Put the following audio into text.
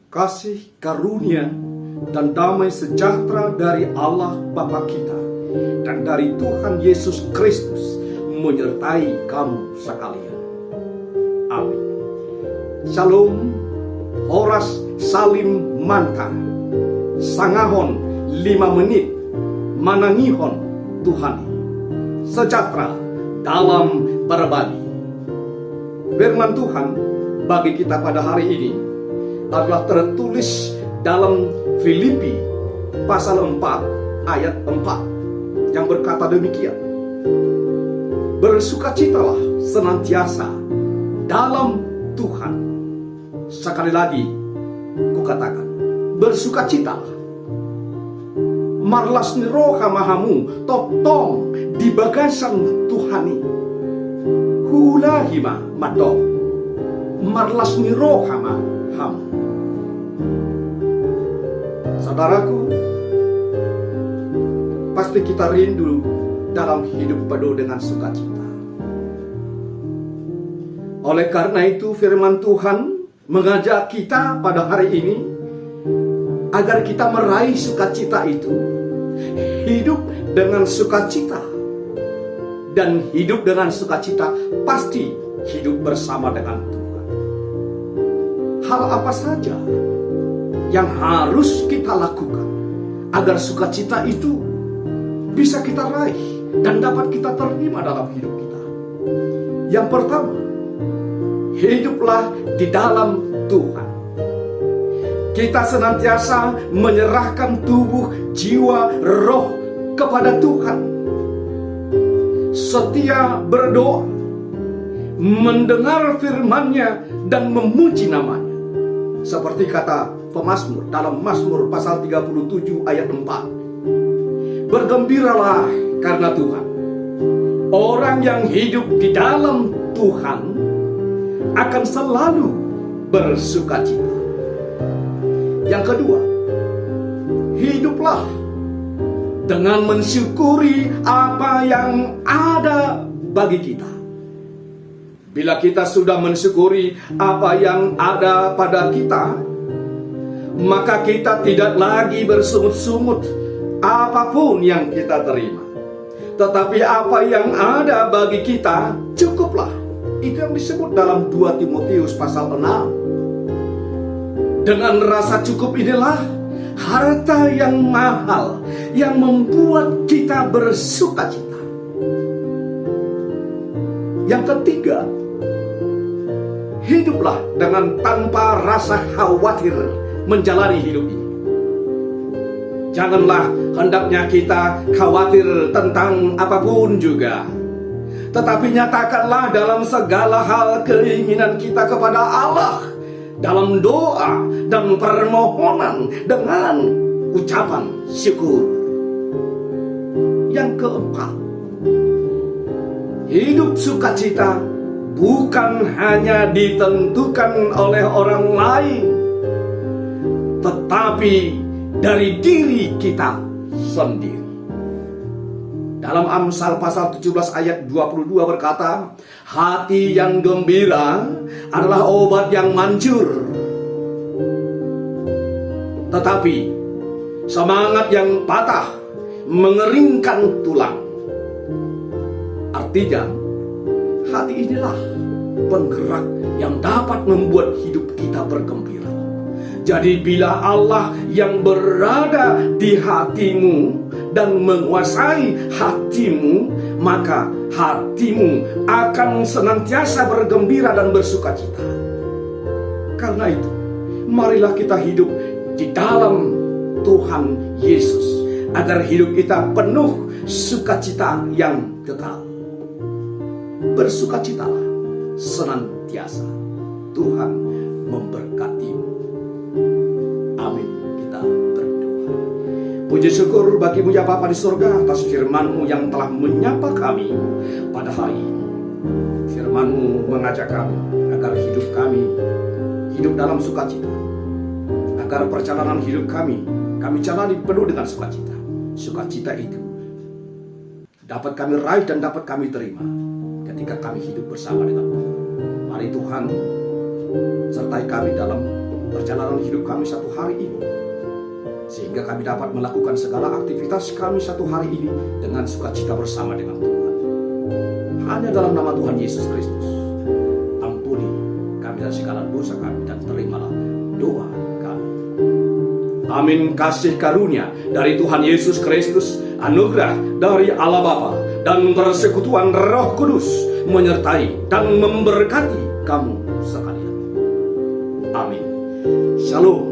kasih karunia dan damai sejahtera dari Allah Bapa kita dan dari Tuhan Yesus Kristus menyertai kamu sekalian. Amin. Shalom. Horas salim manta. Sangahon 5 menit. Manangihon Tuhan. Sejahtera dalam berbagi. Firman Tuhan bagi kita pada hari ini adalah tertulis dalam Filipi pasal 4 ayat 4 yang berkata demikian. Bersukacitalah senantiasa dalam Tuhan. Sekali lagi kukatakan, bersukacitalah. Marlas ni roha mahamu toptong di bagasan Tuhani. Hulahima matong. Marlas ni roha mahamu. Saudaraku, pasti kita rindu dalam hidup penuh dengan sukacita. Oleh karena itu firman Tuhan mengajak kita pada hari ini agar kita meraih sukacita itu, hidup dengan sukacita. Dan hidup dengan sukacita pasti hidup bersama dengan Tuhan. Hal apa saja yang harus kita lakukan agar sukacita itu bisa kita raih dan dapat kita terima dalam hidup kita? Yang pertama, hiduplah di dalam Tuhan. Kita senantiasa menyerahkan tubuh, jiwa, roh kepada Tuhan. Setia berdoa, mendengar firman-Nya dan memuji namanya. Seperti kata pemazmur dalam Mazmur pasal 37 ayat 4. Bergembiralah karena Tuhan. Orang yang hidup di dalam Tuhan akan selalu bersukacita. Yang kedua, hiduplah dengan mensyukuri apa yang ada bagi kita. Bila kita sudah mensyukuri apa yang ada pada kita, maka kita tidak lagi bersungut-sungut apapun yang kita terima. Tetapi apa yang ada bagi kita cukuplah. Itu yang disebut dalam 2 Timotius pasal 6. Dengan rasa cukup inilah harta yang mahal yang membuat kita bersukacita. Yang ketiga, hiduplah dengan tanpa rasa khawatir menjalani hidup ini. Janganlah hendaknya kita khawatir tentang apapun juga. Tetapi nyatakanlah dalam segala hal keinginan kita kepada Allah dalam doa dan permohonan dengan ucapan syukur. Yang keempat, hidup sukacita bukan hanya ditentukan oleh orang lain, tetapi dari diri kita sendiri. Dalam Amsal pasal 17 ayat 22 berkata, hati yang gembira adalah obat yang manjur, tetapi semangat yang patah mengeringkan tulang. Artinya, hati inilah penggerak yang dapat membuat hidup kita bergembira. Jadi bila Allah yang berada di hatimu dan menguasai hatimu, maka hatimu akan senantiasa bergembira dan bersukacita. Karena itu, marilah kita hidup di dalam Tuhan Yesus, agar hidup kita penuh sukacita yang kekal. Bersukacitalah senantiasa. Tuhan memberkatimu. Amin. Kita berdoa. Puji syukur bagimu ya Bapa di surga atas firman-Mu yang telah menyapa kami pada hari ini. Firman-Mu mengajak kami agar hidup kami hidup dalam sukacita. Agar perjalanan hidup kami jalani penuh dengan sukacita. Sukacita itu dapat kami raih dan dapat kami terima ketika kami hidup bersama dengan Tuhan. Mari Tuhan sertai kami dalam perjalanan hidup kami satu hari ini, sehingga kami dapat melakukan segala aktivitas kami satu hari ini dengan sukacita bersama dengan Tuhan. Hanya dalam nama Tuhan Yesus Kristus, ampuni kami dan segala dosa kami, dan terimalah doa kami. Amin. Kasih karunia dari Tuhan Yesus Kristus, anugerah dari Allah Bapa, dan persekutuan Roh Kudus menyertai dan memberkati kamu sekalian. Amin. Shalom.